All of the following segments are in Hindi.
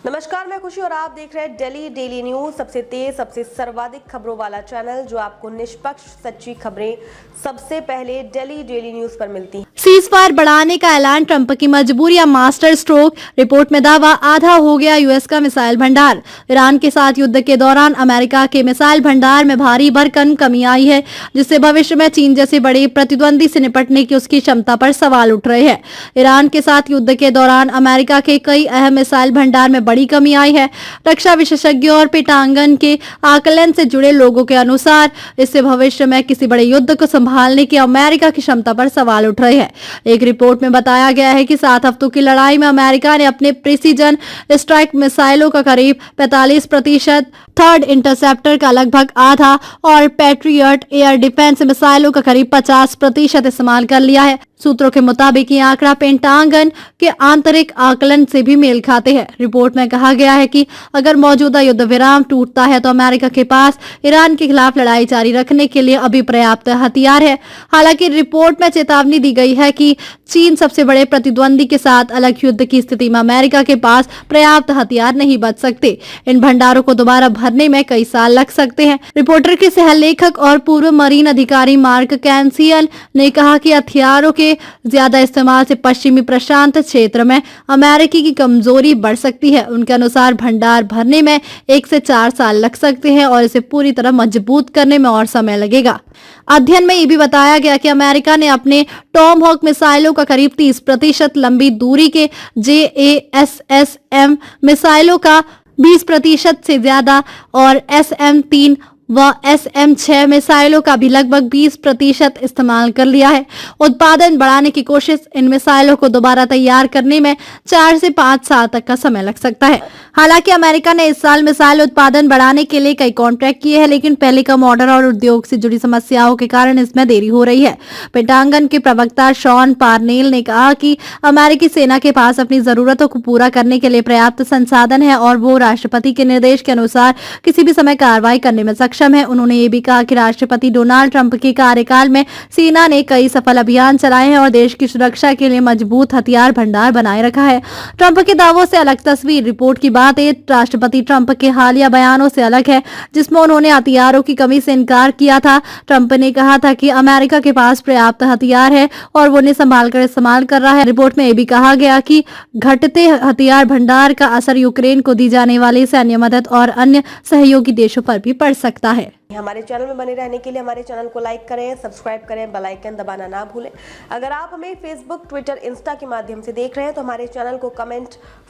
नमस्कार, मैं खुशी और आप देख रहे हैं दिल्ली डेली न्यूज। सबसे तेज, सबसे सर्वाधिक खबरों वाला चैनल जो आपको निष्पक्ष सच्ची खबरें सबसे पहले दिल्ली डेली न्यूज पर मिलती हैं। सीज फायर बढ़ाने का ऐलान, ट्रंप की मजबूरी या मास्टर स्ट्रोक। रिपोर्ट में दावा, आधा हो गया यूएस का मिसाइल भंडार। ईरान के साथ युद्ध के दौरान अमेरिका के मिसाइल भंडार में भारी भरकम कमी आई है, जिससे भविष्य में चीन जैसे बड़े प्रतिद्वंदी से निपटने की उसकी क्षमता पर सवाल उठ रहे हैं। ईरान के साथ युद्ध के दौरान अमेरिका के कई अहम मिसाइल भंडार में बड़ी कमी आई है। रक्षा विशेषज्ञों और पेंटागन के आकलन से जुड़े लोगों के अनुसार इससे भविष्य में किसी बड़े युद्ध को संभालने की अमेरिका की क्षमता पर सवाल उठ रहे हैं। एक रिपोर्ट में बताया गया है कि 7 हफ्तों की लड़ाई में अमेरिका ने अपने प्रिसीजन स्ट्राइक मिसाइलों का करीब 45%, थर्ड इंटरसेप्टर का लगभग आधा और पैट्रियट एयर डिफेंस मिसाइलों का करीब 50% इस्तेमाल कर लिया है। सूत्रों के मुताबिक ये आंकड़ा पेंटागन के आंतरिक आकलन से भी मेल खाते हैं। रिपोर्ट में कहा गया है कि अगर मौजूदा युद्ध विराम टूटता है तो अमेरिका के पास ईरान के खिलाफ लड़ाई जारी रखने के लिए अभी पर्याप्त हथियार है। हालांकि रिपोर्ट में चेतावनी दी गई है कि चीन सबसे बड़े प्रतिद्वंदी के साथ अलग युद्ध की स्थिति में अमेरिका के पास पर्याप्त हथियार नहीं बच सकते। इन भंडारों को दोबारा भरने में कई साल लग सकते हैं। रिपोर्टर के सह लेखक और पूर्व मरीन अधिकारी मार्क कैंसियल ने कहा कि हथियारों के ज्यादा इस्तेमाल से पश्चिमी प्रशांत क्षेत्र में अमेरिकी की कमजोरी बढ़ सकती है। उनके अनुसार भंडार भरने में 1 से 4 साल लग सकते हैं और इसे पूरी तरह मजबूत करने में और समय लगेगा। अध्ययन में ये भी बताया गया कि अमेरिका ने अपने टॉमहॉक मिसाइलों का करीब 30% लंबी दूरी के JASSM मिसाइलों का 20% से ज्यादा और SM-3 व SM-6 मिसाइलों का भी लगभग 20% इस्तेमाल कर लिया है। उत्पादन बढ़ाने की कोशिश, इन मिसाइलों को दोबारा तैयार करने में 4 से 5 साल तक का समय लग सकता है। हालांकि अमेरिका ने इस साल मिसाइल उत्पादन बढ़ाने के लिए कई कॉन्ट्रैक्ट किए हैं, लेकिन पहले कम ऑर्डर और उद्योग से जुड़ी समस्याओं के कारण इसमें देरी हो रही है। पेंटागन के प्रवक्ता शॉन पार्नेल ने कहा कि अमेरिकी सेना के पास अपनी जरूरतों को पूरा करने के लिए पर्याप्त संसाधन है और वो राष्ट्रपति के निर्देश के अनुसार किसी भी समय कार्रवाई करने में सक्षम है। उन्होंने ये भी कहा कि राष्ट्रपति डोनाल्ड ट्रंप के कार्यकाल में सेना ने कई सफल अभियान चलाए हैं और देश की सुरक्षा के लिए मजबूत हथियार भंडार बनाए रखा है। ट्रंप के दावों से अलग तस्वीर। रिपोर्ट की बात है, राष्ट्रपति ट्रंप के हालिया बयानों से अलग है, जिसमें उन्होंने हथियारों की कमी से इनकार किया था। ट्रंप ने कहा था कि अमेरिका के पास पर्याप्त हथियार है और वो उन्हें संभाल कर इस्तेमाल कर रहा है। रिपोर्ट में यह भी कहा गया कि घटते हथियार भंडार का असर यूक्रेन को दी जाने वाली सैन्य मदद और अन्य सहयोगी देशों पर भी पड़ सकता है। हमारे चैनल में बने रहने के लिए हमारे चैनल को लाइक करें, सब्सक्राइब करें, बेल आइकन दबाना ना भूलें। अगर आप हमें फेसबुक, ट्विटर, इंस्टा के माध्यम से देख रहे हैं तो हमारे चैनल को कमेंट,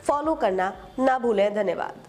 फॉलो करना ना भूलें। धन्यवाद।